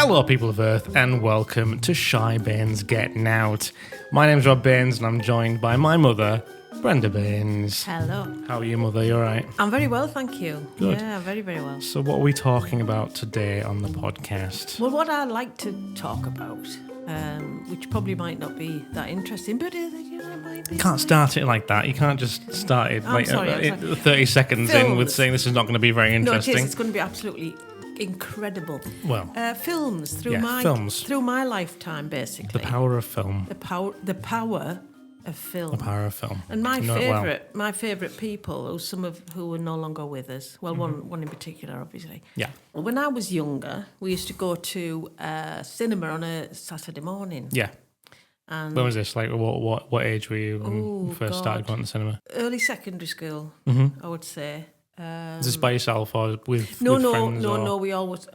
Hello, people of Earth, and welcome to Shy Baines Get Nowt. My name's Rob Baines, and I'm joined by my mother, Brenda Baines. Hello. How are you, mother? You all right? I'm very well, thank you. Good. Yeah, very, very well. So what are we talking about today on the podcast? Well, what I'd like to talk about, which probably might not be that interesting, but it might be. You can't start it like that. You can't just start it I'm sorry. 30 seconds in with saying this is not going to be very interesting. No, it is. It's going to be absolutely incredible. Well, films through my lifetime, basically. The power of film. The power of film. The power of film. And my favourite people, some of who are no longer with us. Well, one in particular, obviously. Yeah. When I was younger, we used to go to cinema on a Saturday morning. Yeah. And when was this? Like, what age were you when you first started going to the cinema? Early secondary school, I would say. Is this by yourself or with friends? No. We always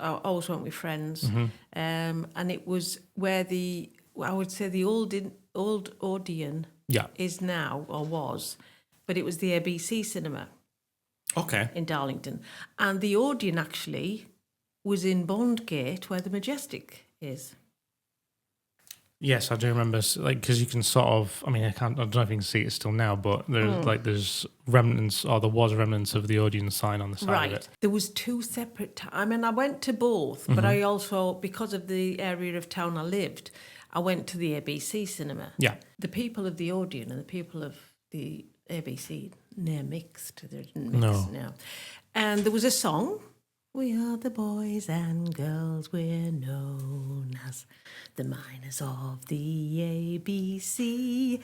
went with friends, and it was where the old Odeon is now or was, but it was the ABC cinema. Okay. In Darlington, and the Odeon actually was in Bondgate, where the Majestic is. Yes, I do remember, like, because you can sort of, I don't know if you can see it still now, but there's remnants, or there was remnants of the Odeon sign on the side of it. There was two separate, I went to both, but I also, because of the area of town I lived, I went to the ABC cinema. Yeah. The people of the Odeon and the people of the ABC, they're mixed. They didn't mix now. And there was a song. We are the boys and girls, we're known as the miners of the ABC.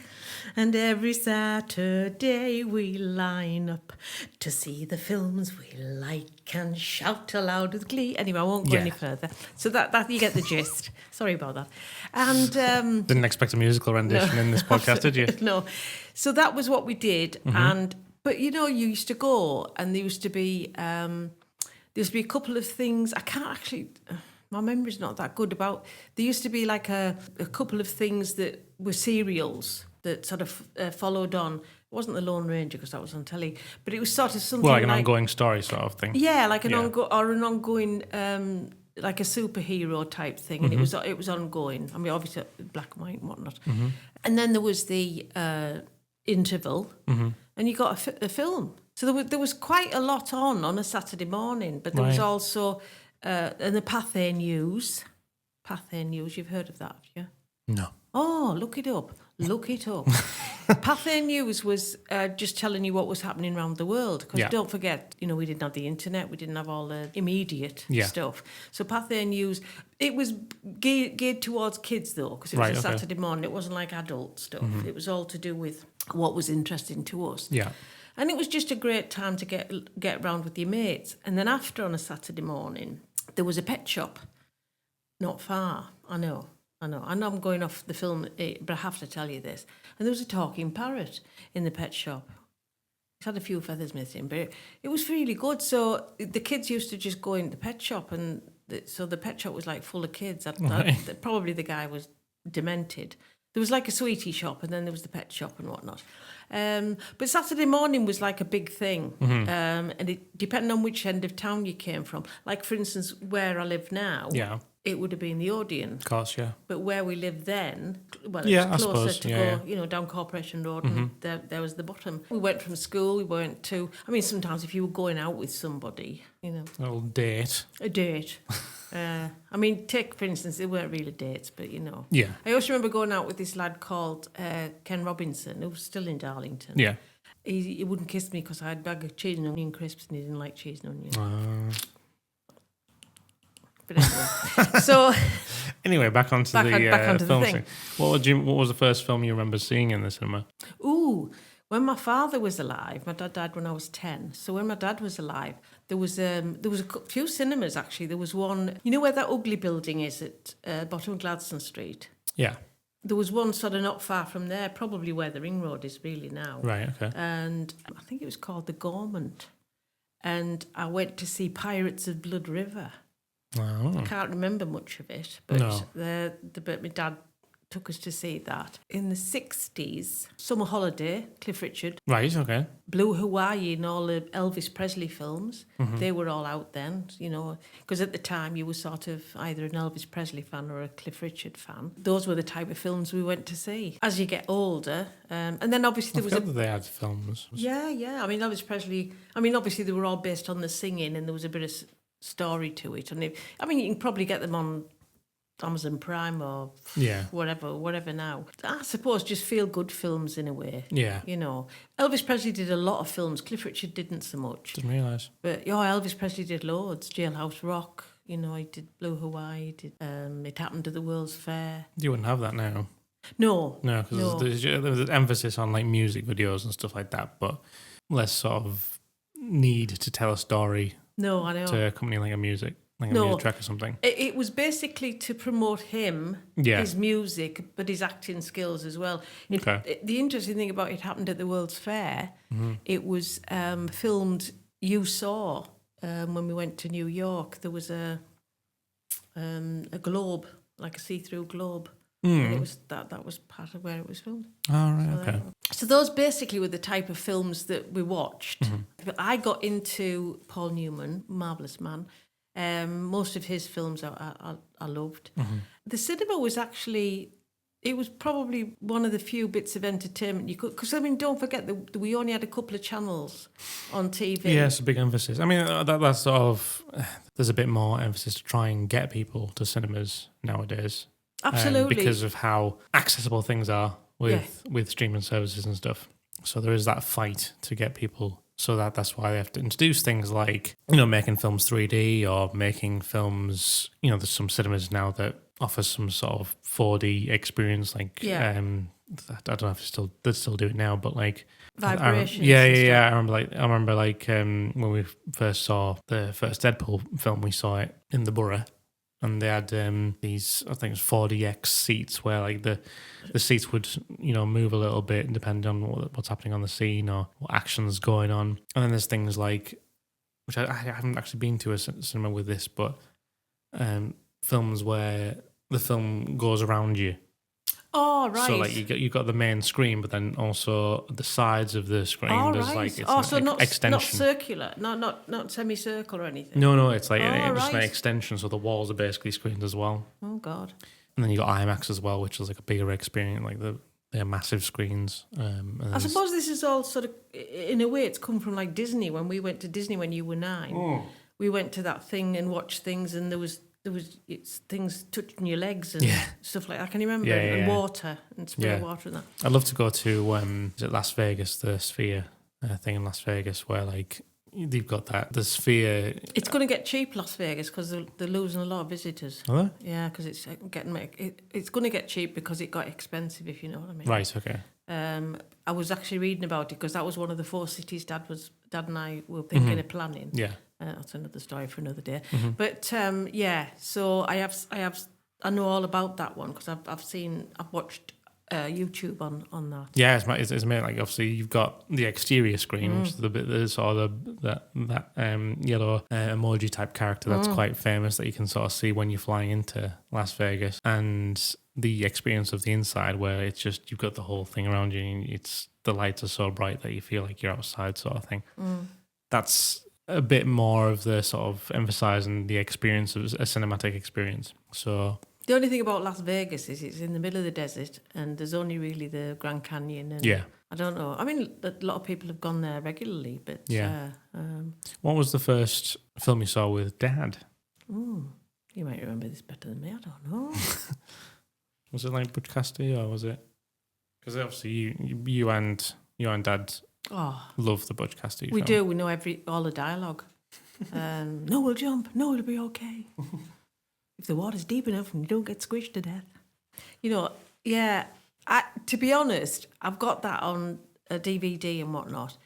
And every Saturday we line up to see the films we like and shout aloud with glee. Anyway, I won't go any further. So that you get the gist. Sorry about that. And didn't expect a musical rendition in this podcast, did you? No. So that was what we did. But you used to go, and there used to be a couple of things. I can't actually, my memory's not that good about. There used to be like a couple of things that were serials that sort of followed on. It wasn't the Lone Ranger because that was on telly, but it was sort of something like an ongoing story sort of thing. Yeah, like an ongoing, like a superhero type thing, and it was ongoing. Obviously black and white and whatnot. And then there was the interval, and you got a film. So there was quite a lot on a Saturday morning, but there was also and the Pathé News. Pathé News, you've heard of that, have you? No. Oh, look it up. Pathé News was just telling you what was happening around the world. Because don't forget, we didn't have the internet, we didn't have all the immediate stuff. So Pathé News, it was geared towards kids though, because it was a Saturday morning. It wasn't like adult stuff. It was all to do with what was interesting to us. Yeah. And it was just a great time to get around with your mates. And then after on a Saturday morning, there was a pet shop not far. I know I'm going off the film, but I have to tell you this. And there was a talking parrot in the pet shop. It had a few feathers missing, but it was really good. So the kids used to just go into the pet shop, and so the pet shop was like full of kids. Probably the guy was demented. There was like a sweetie shop, and then there was the pet shop and whatnot. But Saturday morning was like a big thing. And it depending on which end of town you came from. Like, for instance, where I live now, it would have been the Odeon. Of course, yeah. But where we lived then, it's closer to go, down Corporation Road, and there was the bottom. We went from school, we went to, sometimes if you were going out with somebody, A little date. A date. Take, for instance, they weren't really dates, but Yeah. I also remember going out with this lad called Ken Robinson, who was still in Darlington. Yeah. He wouldn't kiss me because I had a bag of cheese and onion crisps, and he didn't like cheese and onion. But anyway, so anyway, back onto the film thing. What was the first film you remember seeing in the cinema? Ooh, when my father was alive, my dad died when I was 10. So when my dad was alive, there was a few cinemas actually. There was one, where that ugly building is at bottom of Gladstone Street. Yeah. There was one sort of not far from there, probably where the ring road is really now. Right. Okay. And I think it was called the Gormont. And I went to see Pirates of Blood River. Oh. I can't remember much of it, but my dad took us to see that. In the 60s, Summer Holiday, Cliff Richard, Right, okay. Blue Hawaii and all the Elvis Presley films, they were all out then, you know, because at the time you were sort of either an Elvis Presley fan or a Cliff Richard fan. Those were the type of films we went to see. As you get older, and then obviously there was that they had films. Yeah. I mean, Elvis Presley, obviously they were all based on the singing and there was a bit of story to it. And you can probably get them on Amazon Prime or whatever now. I suppose just feel good films in a way. Yeah. You know, Elvis Presley did a lot of films. Cliff Richard didn't so much. Didn't realise. But Elvis Presley did loads. Jailhouse Rock. You know, he did Blue Hawaii. He did It Happened at the World's Fair. You wouldn't have that now. No, because there's an emphasis on like music videos and stuff like that, but less sort of need to tell a story. No, I know. To accompany like a music track or something. It was basically to promote him, his music, but his acting skills as well. Okay. The interesting thing about It Happened at the World's Fair, it was filmed. You saw when we went to New York, there was a globe, like a see-through globe. And it was that was part of where it was filmed. Oh, right, okay. So those basically were the type of films that we watched. But I got into Paul Newman, marvellous man. Most of his films I loved. The cinema was actually, it was probably one of the few bits of entertainment you could, because don't forget that we only had a couple of channels on TV. Yeah, it's a big emphasis. That's sort of, there's a bit more emphasis to try and get people to cinemas nowadays. Absolutely. Because of how accessible things are with streaming services and stuff. So there is that fight to get people. So that's why they have to introduce things like, making films 3D or making films, there's some cinemas now that offer some sort of 4D experience. Like, I don't know if they still do it now, but like vibrations. I remember when we first saw the first Deadpool film, we saw it in the Borough. And they had these, I think it was 4DX seats where like the seats would, move a little bit depending on what's happening on the scene or what action's going on. And then there's things like, which I haven't actually been to a cinema with this, but films where the film goes around you. Oh, right. So like you got the main screen, but then also the sides of the screen. There's right. like it's an extension. Not circular, not semicircle or anything. No, it's like just an extension. So the walls are basically screened as well. Oh God. And then you got IMAX as well, which is like a bigger experience. Like they're massive screens. I suppose this is all sort of, in a way, it's come from like Disney. When we went to Disney when you were 9, we went to that thing and watched things, and there was things touching your legs and stuff like that. Can you remember? And water and spray water and that. I'd love to go to is it Las Vegas, the Sphere thing in Las Vegas, where like you've got the Sphere. It's going to get cheap, Las Vegas, because they're losing a lot of visitors. Are they? Yeah, because it's it's going to get cheap because it got expensive, if you know what I mean. Right. Okay. I was actually reading about it because that was one of the 4 cities Dad and I were thinking of planning. Yeah. That's another story for another day. But so I know all about that one because I've watched YouTube on that. Yeah, it's amazing. Like obviously you've got the exterior screen, which is the bit that sort of that yellow emoji type character that's quite famous that you can sort of see when you're flying into Las Vegas, and the experience of the inside where it's just you've got the whole thing around you and the lights are so bright that you feel like you're outside, sort of thing. That's a bit more of the sort of emphasizing the experience of a cinematic experience. So the only thing about Las Vegas is it's in the middle of the desert and there's only really the Grand Canyon. And I don't know. I mean, a lot of people have gone there regularly, but what was the first film you saw with Dad? You might remember this better than me. I don't know. Was it like Butch Cassidy or was it? Because obviously you and Dad love the Butch Cassidy We film. do. We know all the dialogue. No, we'll jump. No, it'll be okay. If the water's deep enough and you don't get squished to death. To be honest, I've got that on a DVD and whatnot.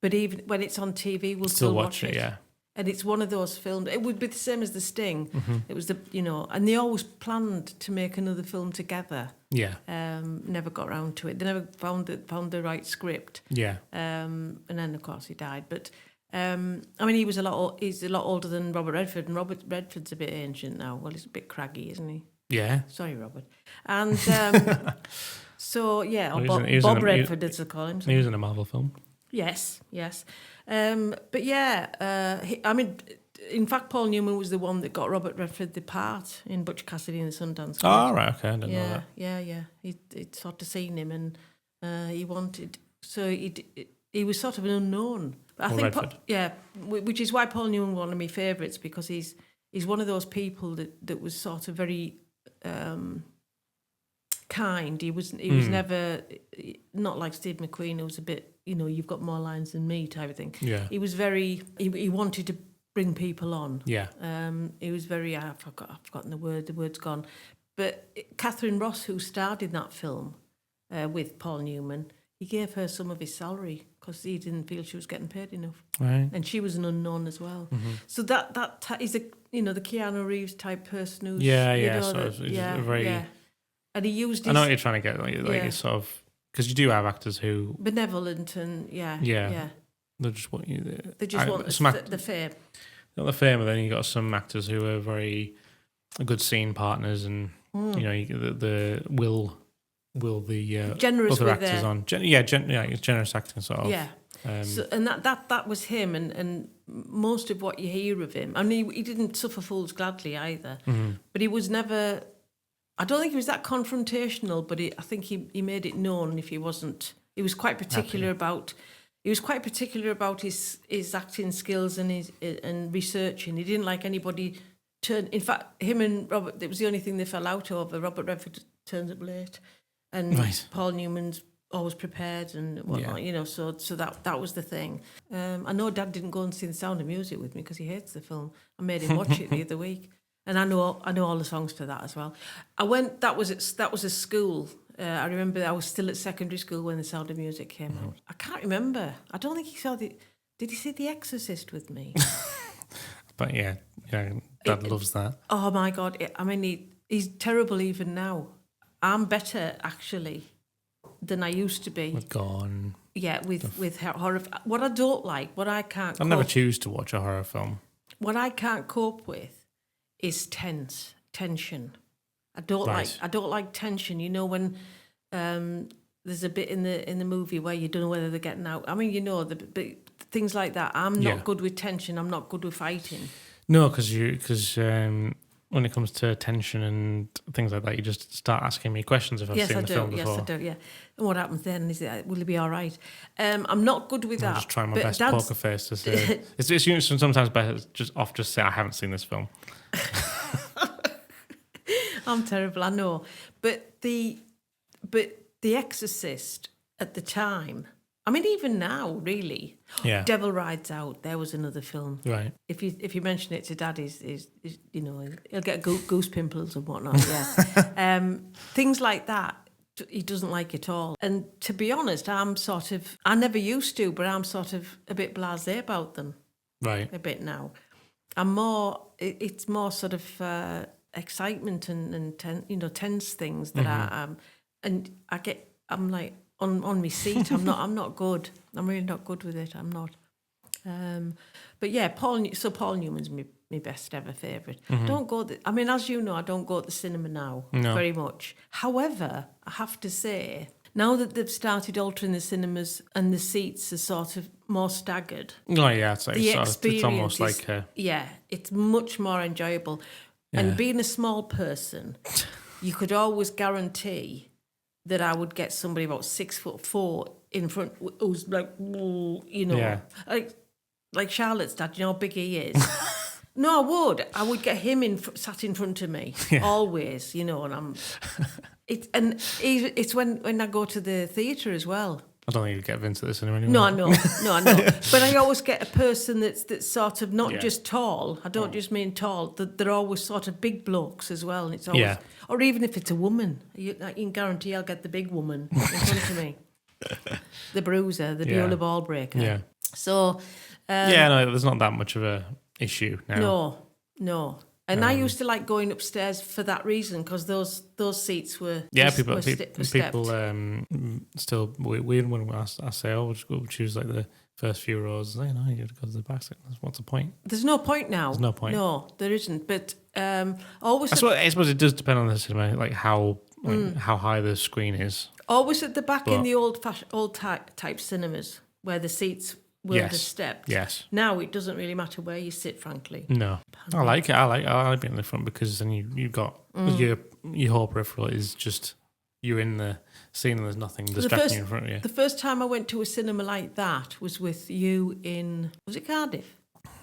But even when it's on TV, we'll still watch it. Yeah. And it's one of those films. It would be the same as The Sting. It was and they always planned to make another film together. Yeah. Never got around to it. They never found the right script. Yeah. And then of course he died. But he's a lot older than Robert Redford, and Robert Redford's a bit ancient now. Well, he's a bit craggy, isn't he? Yeah. Sorry, Robert. And so, yeah, or He was in Bob a- Redford, as they call him. He was in a Marvel film. Yes. But yeah, I mean, in fact, Paul Newman was the one that got Robert Redford the part in Butch Cassidy and the Sundance Kid. Oh, right, okay, I didn't know that. Yeah. He'd sort of seen him, and he wanted. So he was sort of an unknown. But I think, Redford. which is why Paul Newman one of my favourites, because he's one of those people that was sort of very kind. He was never not like Steve McQueen, who was a bit, you've got more lines than me type of thing. Yeah. He was very. He wanted to bring people on. Yeah. He was very. I've forgotten the word. The word's gone. But Catherine Ross, who starred in that film with Paul Newman, he gave her some of his salary because he didn't feel she was getting paid enough. Right. And she was an unknown as well. Mm-hmm. So that is the Keanu Reeves type person who's very. And he used. I know what you're trying to get, it's sort of, because you do have actors who benevolent and they just want you. They just want the fame. Not the fame, but then you got some actors who are very good scene partners, and the will the generous other with actors on. Generous acting sort of. Yeah. So, and that was him, and most of what you hear of him. I mean, he didn't suffer fools gladly either, but he was never. I don't think he was that confrontational, but I think he made it known if he wasn't. He was quite particular about. He was quite particular about his acting skills and his researching. He didn't like anybody turn. In fact, him and Robert. It was the only thing they fell out over. Robert Redford turns up late, and Paul Newman's always prepared and whatnot. So that was the thing. I know Dad didn't go and see The Sound of Music with me because he hates the film. I made him watch it the other week. And I know all the songs to that as well. I went. That was a school. I remember I was still at secondary school when The Sound of Music came out. I can't remember. I don't think he saw the. Did he see The Exorcist with me? But Dad loves that. Oh my God! I mean, he's terrible even now. I'm better actually than I used to be. With Gone. Yeah, with horror. What I don't like, what I can't. I never choose to watch a horror film. What I can't cope with is tension. I don't like tension. When there's a bit in the movie where you don't know whether they're getting out. I mean, the things like that. I'm not good with tension. I'm not good with fighting. No, because when it comes to tension and things like that, you just start asking me questions if I've seen the film before. Yes, I do. Yeah. And what happens then is will he be all right? I'm not good with that. I'm just trying my best poker face to say. It's sometimes better just say I haven't seen this film. I'm terrible, I know. But the Exorcist at the time, I mean, even now, really. Yeah. Devil Rides Out. There was another film. Right. If you mention it to Dad, he'll get goose pimples and whatnot. Yeah. Things like that. He doesn't like at all. And to be honest, I never used to, but I'm sort of a bit blasé about them. Right. A bit now. It's more sort of excitement and tense things that I'm like on my seat. I'm not good. I'm really not good with it. I'm not. But yeah, Paul Newman's my best ever favourite. Don't go. I mean, as you know, I don't go to the cinema now very much. However, I have to say, now that they've started altering the cinemas and the seats are sort of more staggered. Oh yeah, it's almost like it's much more enjoyable. Yeah. And being a small person, you could always guarantee that I would get somebody about 6'4" in front who's like, like Charlotte's dad. You know how big he is. No, I would get him sat in front of me always. And it's when I go to the theatre as well. I don't think you'd get Vince at the cinema anymore. No, I know. But I always get a person that's sort of not just tall. I don't just mean tall. They're always sort of big blokes as well. And it's always, or even if it's a woman, you can guarantee I'll get the big woman in front of me. The bruiser, the Beulah ball breaker. Yeah. So. There's not that much of a issue now. No. And I used to like going upstairs for that reason because those seats were people still weird when I say, we'll choose like the first few rows. You know, you'd go to the back. What's the point? There's no point now. There's no point. No, there isn't. But always. I suppose it does depend on the cinema, like how high the screen is. Always at the back in the old type cinemas where the seats were the steps. Yes. Now it doesn't really matter where you sit, frankly. No, I like it. I like being in the front because then you've got your whole peripheral is just you're in the scene and there's nothing distracting you in front of you. The first time I went to a cinema like that was with you was it Cardiff?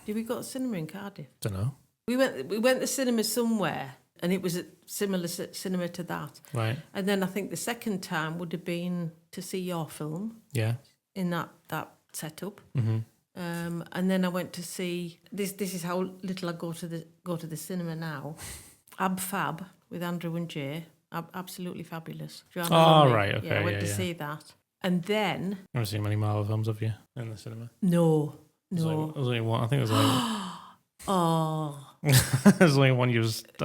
Did we go to a cinema in Cardiff? Don't know. We went to cinema somewhere and it was a similar cinema to that. Right. And then I think the second time would have been to see your film. Yeah. In that setup. Mm-hmm. And then I went to see this is how little I go to the cinema now. Ab Fab with Andrew and Jay. Absolutely fabulous. Oh, right, okay. Yeah, I went to see that. And then... I've never seen many Marvel films, have you, in the cinema? No. There's only one. I think there's only Oh. there's only one I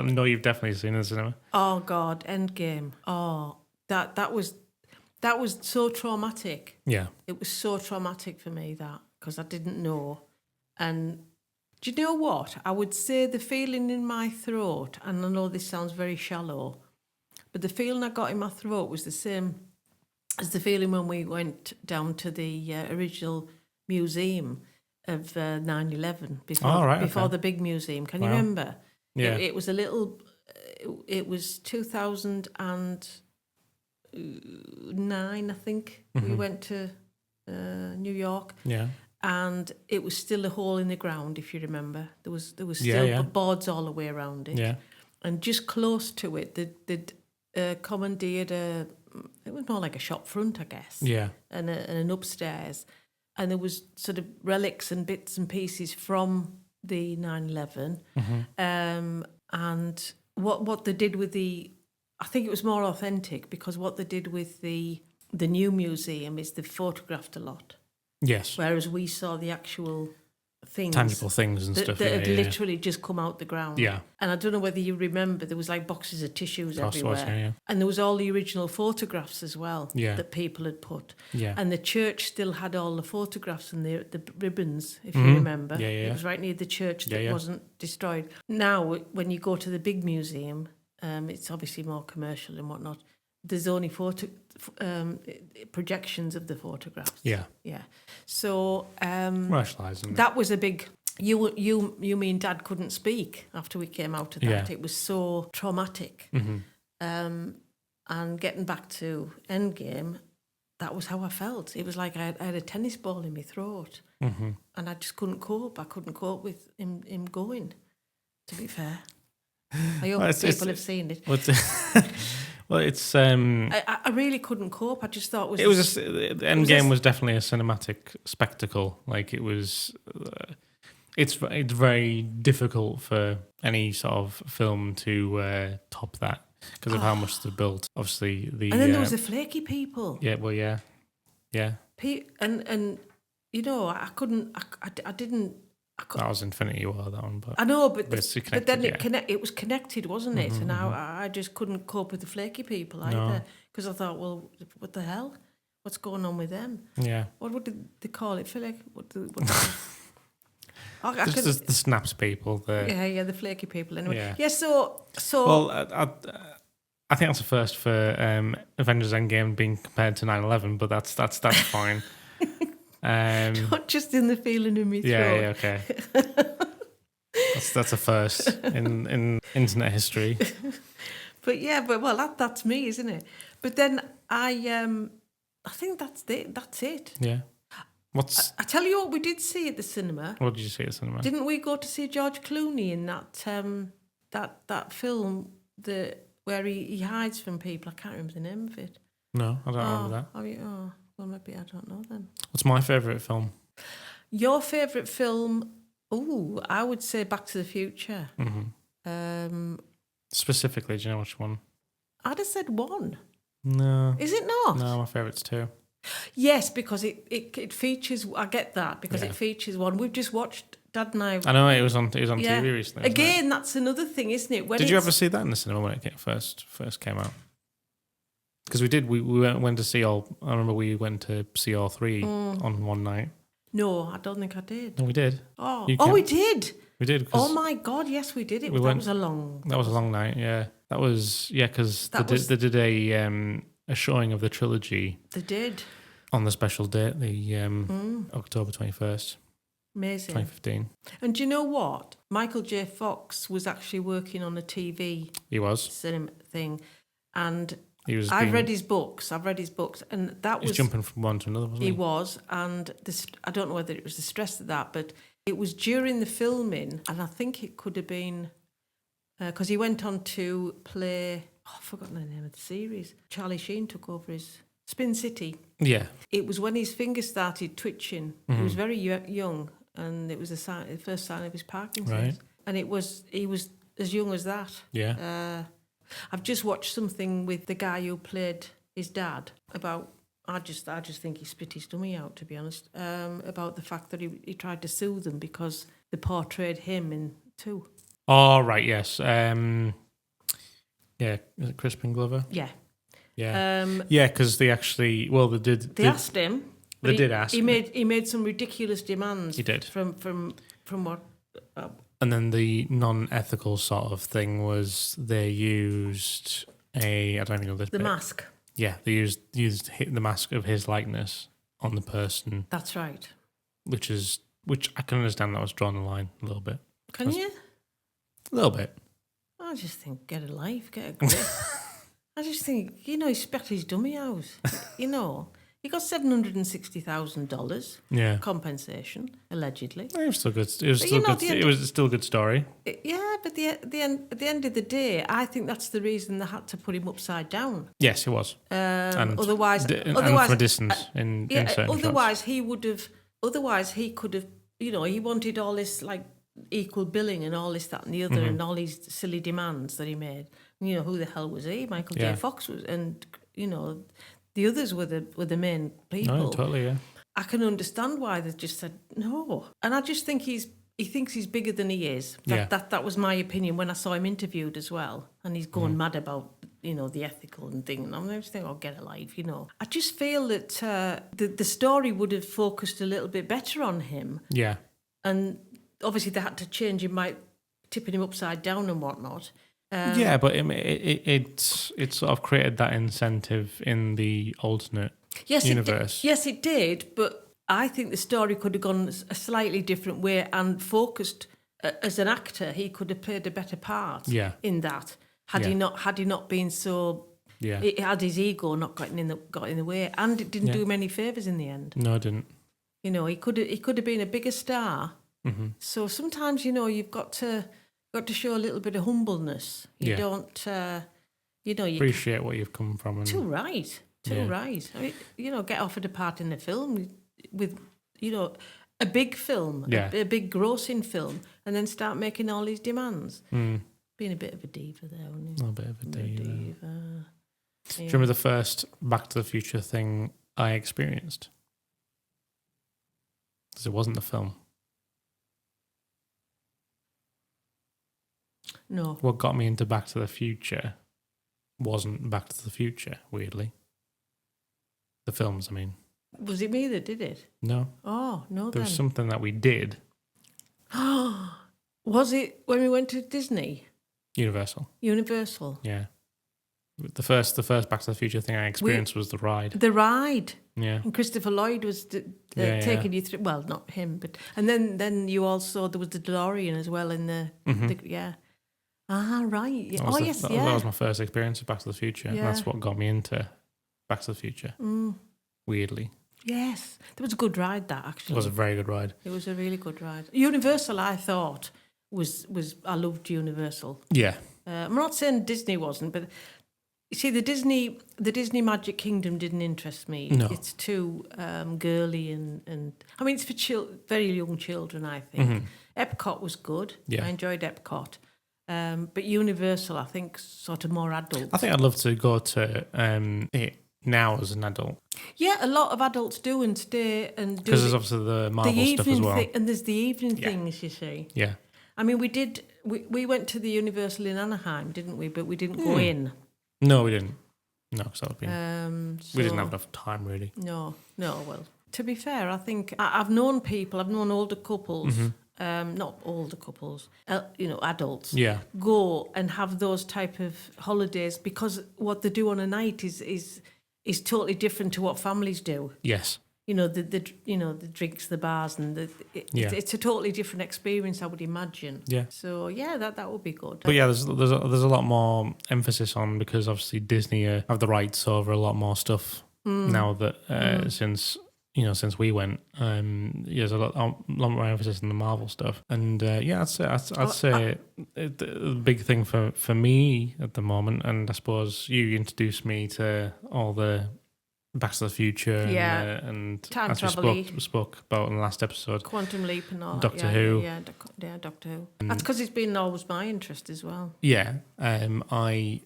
know you've definitely seen in the cinema. Oh, God, Endgame. Oh, that was so traumatic. Yeah. It was so traumatic for me, that, because I didn't know. And do you know what? I would say the feeling in my throat, and I know this sounds very shallow, but the feeling I got in my throat was the same as the feeling when we went down to the original museum of 9/11 before the big museum. Can you remember? Yeah. It was a little... It was 2009, I think. Mm-hmm. We went to New York. Yeah. And it was still a hole in the ground, if you remember. There was still boards all the way around it. Yeah. And just close to it, they'd commandeered it was more like a shop front, I guess. Yeah. And an upstairs. And there was sort of relics and bits and pieces from the 9/11. Mm-hmm. And what they did with I think it was more authentic, because what they did with the new museum is they photographed a lot. Yes. Whereas we saw the actual things. Tangible things and stuff. That had literally just come out the ground. Yeah. And I don't know whether you remember, there was like boxes of tissues everywhere. Yeah. And there was all the original photographs as well Yeah. that people had put. Yeah. And the church still had all the photographs and the ribbons, if you remember. Yeah, yeah. It was right near the church that wasn't destroyed. Now, when you go to the big museum, it's obviously more commercial and whatnot. There's only projections of the photographs. Yeah. Yeah. So rationalising. that was a big... You, me and Dad couldn't speak after we came out of that. Yeah. It was so traumatic. Mm-hmm. And getting back to Endgame, that was how I felt. It was like I had a tennis ball in my throat. Mm-hmm. And I just couldn't cope. I couldn't cope with him going, to be fair. I hope people have seen it. Well, it's... I really couldn't cope. I just thought the Endgame was definitely a cinematic spectacle. Like, it was... it's very difficult for any sort of film to top that because of how much they built. Obviously, and then there was the flaky people. Yeah, well, yeah. And you know, I couldn't. I didn't. That was Infinity War, that one. But I know, but then it was connected, wasn't it? Mm-hmm, and I just couldn't cope with the flaky people either, because I thought, well, what the hell? What's going on with them? Yeah. What did they call it? Feel like what the just the snaps people. The flaky people. Anyway, yeah. So well, I think that's a first for Avengers Endgame being compared to 9/11, but that's fine. Not just in the feeling in me throat. Yeah, okay. that's a first in internet history. But that's me, isn't it? But then I think that's it. Yeah. I tell you what, we did see at the cinema. What did you see at the cinema? Didn't we go to see George Clooney in that film where he hides from people? I can't remember the name of it. No, I don't remember that. Well, maybe I don't know then. What's my favourite film? Your favourite film? Oh, I would say Back to the Future. Mm-hmm. Specifically, do you know which one? I'd have said one. No. Is it not? No, my favourite's two. Yes, because it features. I get that because it features one. We've just watched. Dad and I know it was on TV recently. Again, that's another thing, isn't it? Did you ever see that in the cinema when it first came out? Because we did. We went to see all. I remember we went to see all three on one night. No, I don't think I did. No, we did. Oh, You we can't- did. We did. 'Cause Oh my God, yes, we did. That went- was a long. that was a long night. Yeah, that was because That they did a showing of the trilogy They did. on the special date, the October 21st, Amazing. 2015. And do you know what? Michael J. Fox was actually working on a TV He was. cinema thing, and He was. I've read his books, and that He was was jumping from one to another, wasn't he? he was, and I don't know whether it was the stress of that, but it was during the filming, and I think it could have been because he went on to play. Oh, I've forgotten the name of the series. Charlie Sheen took over his Spin City. Yeah. It was when his fingers started twitching. He was very young, and it was the first sign of his Parkinson's. Right. And he was as young as that. Yeah. I've just watched something with the guy who played his dad about. I just think he spit his dummy out, to be honest. About the fact that he tried to sue them because they portrayed him in two. Oh, right. Yes. Yeah. Is it Crispin Glover? Yeah. Yeah. Yeah, because they actually. Well, they did. They asked him. They did ask. He made some ridiculous demands. He did. From what. And then the non-ethical sort of thing was they used I don't even know this The bit. mask. Yeah, they used the mask of his likeness on the person, That's right. which I can understand that was drawn the line a little bit. Can you? A little bit. I just think get a life, get a grip. I just think, he spat his dummy out. He got $760,000 Yeah. compensation, allegedly. It was still good. It was But still you know, good. at the end It was still a good story. Yeah, but at the end of the day, I think that's the reason they had to put him upside down. Yes, it was. And Otherwise, and from a distance in certain shots. otherwise he would have. Otherwise, he could have. He wanted all this like equal billing and all this, that, and the other, and all these silly demands that he made. Who the hell was he? Michael J. Fox was, and the others were the main people. No, totally, yeah. I can understand why they just said no, and I just think he thinks he's bigger than he is. That was my opinion when I saw him interviewed as well, and he's going mad about the ethical and thing. And I'm just thinking, get a life, I just feel that the story would have focused a little bit better on him. Yeah. And obviously they had to change him by tipping him upside down and whatnot. Yeah, but it sort of created that incentive in the alternate universe. Yes, it did, but I think the story could have gone a slightly different way and focused. As an actor, he could have played a better part. In that, had he not been so. Yeah. It had his ego not got in the way, and it didn't do him any favors in the end. No, it didn't. He could have been a bigger star. Mm-hmm. So sometimes you've got to show a little bit of humbleness. You don't, you appreciate what you've come from. And, too right. I mean, get offered a part in a film with a big film, a big grossing film, and then start making all these demands. Being a bit of a diva there, wasn't he? A bit of a diva. Yeah. Do you remember the first Back to the Future thing I experienced? Because it wasn't the film. No. What got me into Back to the Future wasn't Back to the Future, weirdly. The films, I mean. Was it me that did it? No. Oh, no, There was something that we did. Was it when we went to Disney? Universal. Yeah. The first Back to the Future thing I experienced was the ride. The ride. Yeah. And Christopher Lloyd was taking you through. Well, not him, but and then you also there was the DeLorean as well in the yeah. Ah, right. Yeah. That was my first experience of Back to the Future. Yeah. And that's what got me into Back to the Future. Weirdly. Yes. That was a good ride, that, actually. It was a very good ride. It was a really good ride. Universal, I thought, was I loved Universal. Yeah. I'm not saying Disney wasn't, but you see, the Disney Magic Kingdom didn't interest me. No. It's too girly and I mean, it's for very young children, I think. Epcot was good. Yeah. I enjoyed Epcot. But Universal, I think, sort of more adult. I think I'd love to go to it now as an adult. Yeah, a lot of adults do and stay and do. Because there's obviously the Marvel stuff as well. And there's the evening things, you see. Yeah. I mean, we went to the Universal in Anaheim, didn't we? But we didn't go in. No, we didn't. No, because that would be. We didn't have enough time, really. No. Well, To be fair, I think I've known older couples, not older couples, adults, go and have those type of holidays because what they do on a night is totally different to what families do. Yes. The drinks, the bars, and it's a totally different experience, I would imagine. Yeah. So that would be good. But yeah, there's a lot more emphasis on, because obviously Disney have the rights over a lot more stuff now that since we went, there's a lot more emphasis on the Marvel stuff, and I'd say the big thing for me at the moment, and I suppose you introduced me to all the Back to the Future and time as travel we spoke about in the last episode, Quantum Leap and all Doctor Who. Doctor Who. That's because it's been always my interest as well. Yeah, I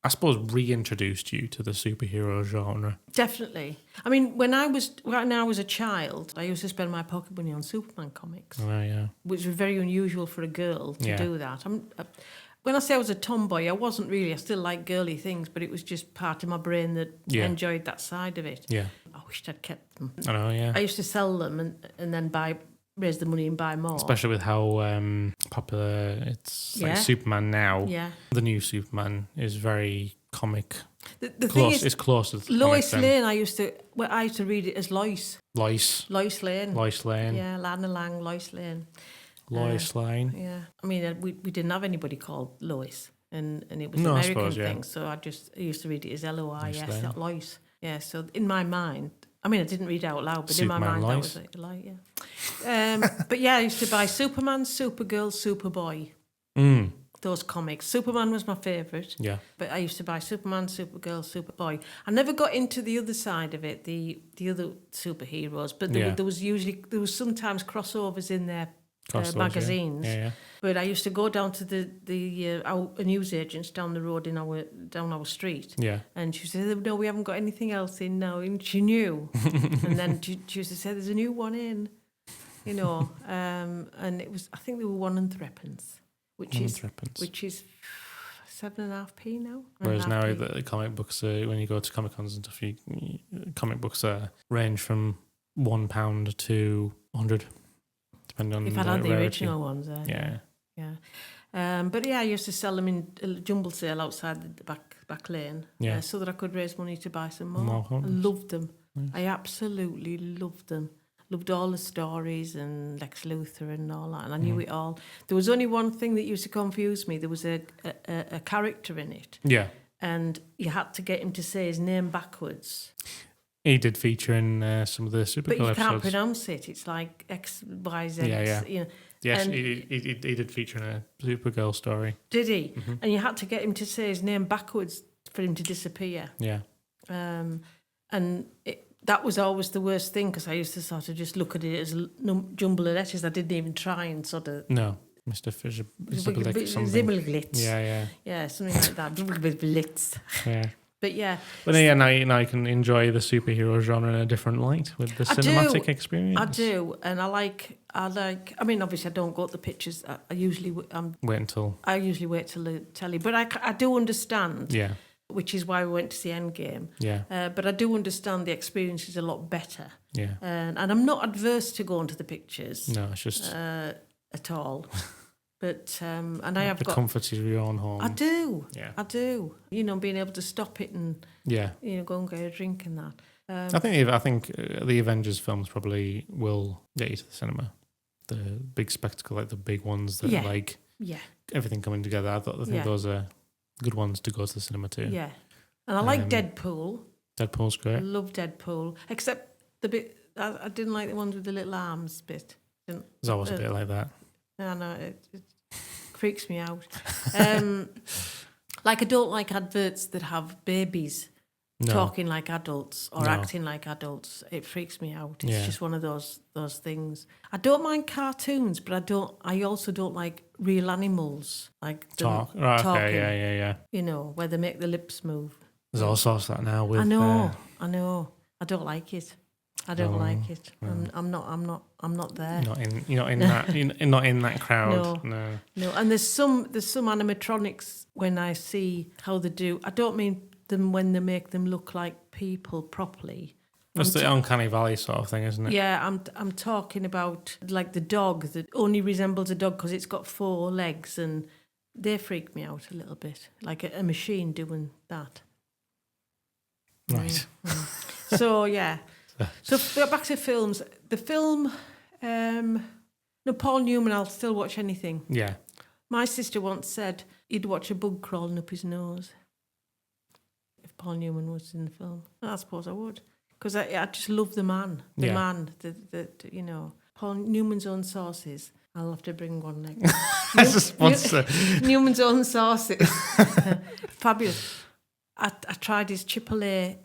suppose reintroduced you to the superhero genre. Definitely. I mean, when I was a child, I used to spend my pocket money on Superman comics. Oh yeah, which was very unusual for a girl to do that. When I say I was a tomboy, I wasn't really. I still like girly things, but it was just part of my brain that enjoyed that side of it. Yeah. I wished I'd kept them. I know, yeah. I used to sell them and then raise the money and buy more. Especially with how popular it's like Superman now. Yeah. The new Superman is very comic. The thing is, it's close to Lois Lane. I used to read it as Lois. Lois Lane. Lois Lane. Yeah, Lana Lang, Lois Lane. Lois Lane. Yeah, I mean, we didn't have anybody called Lois, and it was an American thing, so I used to read it as L-O-I-S, not Lois. Yeah, so in my mind, I mean, I didn't read it out loud, but Superman, in my mind, Lois. that was like, but yeah, I used to buy Superman, Supergirl, Superboy. Those comics. Superman was my favourite. Yeah. But I used to buy Superman, Supergirl, Superboy. I never got into the other side of it, the other superheroes, but there was sometimes crossovers in there. Magazines, but I used to go down to the newsagents down the road down our street, and she said, "No, we haven't got anything else in now," and she knew, and then she used to say, "There's a new one in," and it was, I think there were 1 and 3pence, which is 7.5p now. Whereas now the comic books, when you go to Comic Cons and stuff, comic books range from £1 to 100. Depending on if I had the original ones, but I used to sell them in a jumble sale outside the back lane, so that I could raise money to buy some more. I loved them. Nice. I absolutely loved them. Loved all the stories and Lex Luthor and all that, and I knew it all. There was only one thing that used to confuse me. There was a character in it, and you had to get him to say his name backwards. He did feature in some of the Supergirl episodes. But you can't pronounce it. It's like X, Y, Z. Yeah. Yes, he did feature in a Supergirl story. Did he? Mm-hmm. And you had to get him to say his name backwards for him to disappear. Yeah. And that was always the worst thing, because I used to sort of just look at it as jumble of letters. I didn't even try and sort of... No. Mr. Fisher, Zibblglitz. Yeah, something like that. Zibblglitz. Yeah. But now you can enjoy the superhero genre in a different light with the cinematic experience. I do, and I like. I mean, obviously, I don't go to the pictures. I usually wait till the telly. But I do understand. Yeah. Which is why we went to see ENDGAME. Yeah. But I do understand the experience is a lot better. Yeah. And I'm not adverse to going to the pictures. No, it's just at all. But and I have got the comfort of your own home. I do. Yeah. I do. Being able to stop it and go and get a drink and that. I think the Avengers films probably will get you to the cinema. The big spectacle, like the big ones that everything coming together. I think those are good ones to go to the cinema too. Yeah. And I like Deadpool. Deadpool's great. I love Deadpool, except the bit I didn't like the ones with the little arms bit. There's always a bit like that. I know, it freaks me out. Like, I don't like adverts that have babies talking like adults or acting like adults. It freaks me out. It's just one of those things. I don't mind cartoons, but I also don't like real animals, like talking. Okay, where they make the lips move. There's all sorts of that now. With, I know. I don't like it. I don't like it. I'm not there. You're not in that crowd. No. And there's some animatronics when I see how they do. I don't mean them when they make them look like people properly. That's the uncanny valley sort of thing, isn't it? Yeah, I'm talking about like the dog that only resembles a dog because it's got 4 legs, and they freak me out a little bit, like a machine doing that. Right. So yeah. So back to films. The film, no, Paul Newman. I'll still watch anything. Yeah. My sister once said he'd watch a bug crawling up his nose if Paul Newman was in the film. I suppose I would, because I just love the man. The man, you know, Paul Newman's own sauces. I'll have to bring one next. As a sponsor. Newman's own sauces. Fabulous. I tried his Chipotle.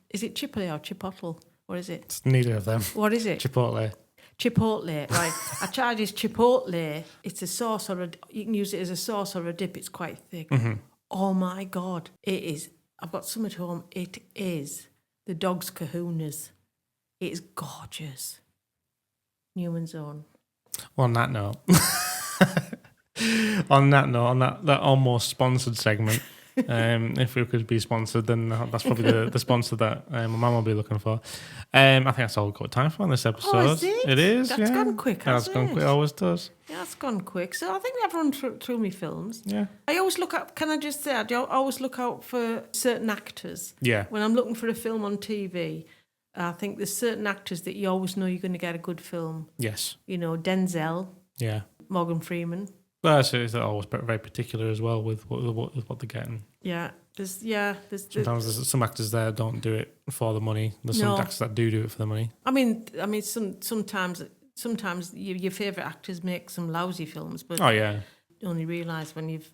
Is it Chipotle or Chipotle? What is it? It's neither of them. What is it? Chipotle. Chipotle, right. I tried his Chipotle. It's a sauce you can use it as a sauce or a dip. It's quite thick. Mm-hmm. Oh my God. It is. I've got some at home. It is the dog's kahunas. It is gorgeous. Newman's Own. Well, on that note, on that almost sponsored segment, if we could be sponsored, then that's probably the sponsor that my mum will be looking for. I think that's all we've got time for on this episode. Oh, is it? It is. That's gone quick, hasn't gone quick. It always does. Yeah, it's gone quick. So I think I've run through my films. Yeah. I always look out. Can I just say, I always look out for certain actors. Yeah. When I'm looking for a film on TV, I think there's certain actors that you always know you're going to get a good film. Yes. You know, Denzel. Yeah. Morgan Freeman. Well, they're always very particular as well with what they're getting. Yeah. Sometimes there's some actors there don't do it for the money. There's some actors that do it for the money. I mean, sometimes your favourite actors make some lousy films, but you only realise when you've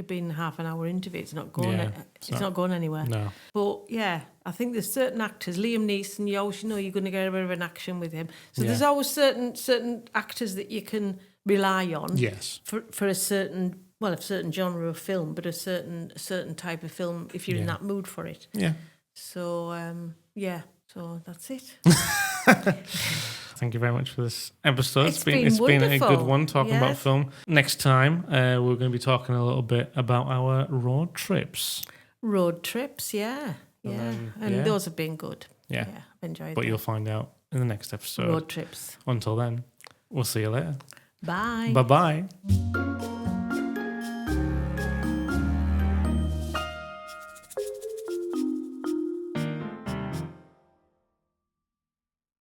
been half an hour into it, it's not going. It's not going anywhere. No. But yeah, I think there's certain actors. Liam Neeson, you always know you're going to get a bit of an action with him. So there's always certain actors that you can rely on. Yes. For a certain genre of film, but a certain type of film if you're in that mood for it. Yeah. So so that's it. Thank you very much for this episode. It's been a good one talking about film. Next time, we're going to be talking a little bit about our road trips. Road trips, yeah. And those have been good. Yeah. I've enjoyed But that. you'll find out in the next episode. Road trips. Until then, we'll see you later. Bye. Bye-bye.